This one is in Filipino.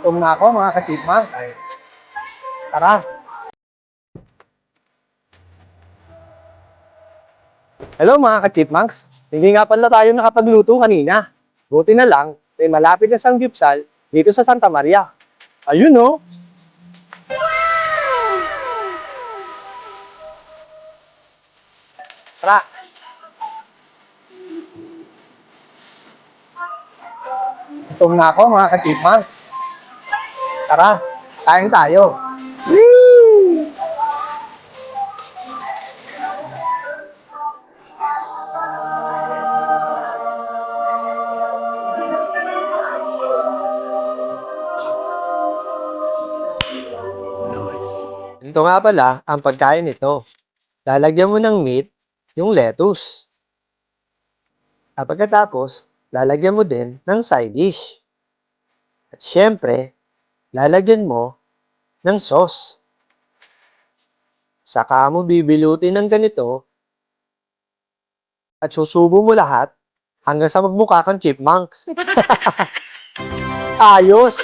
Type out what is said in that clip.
Gutom na ako mga ka-chipmunks. Tara. Hello mga ka-chipmunks. Hindi nga pala tayo nakapagluto kanina. Buti na lang, may malapit na sanggipsal dito sa Santa Maria. Ayun oh. Tara. Gutom na ako mga ka-chipmunks. Tara, kain tayo. Woo! Ito nga pala ang pagkain nito. Lalagyan mo ng meat yung lettuce. At pagkatapos, lalagyan mo din ng side dish. At syempre, lalagyan mo ng sauce. Saka mo bibilutin ng ganito at susubo mo lahat hanggang sa magmukha kang chipmunks. Ayos!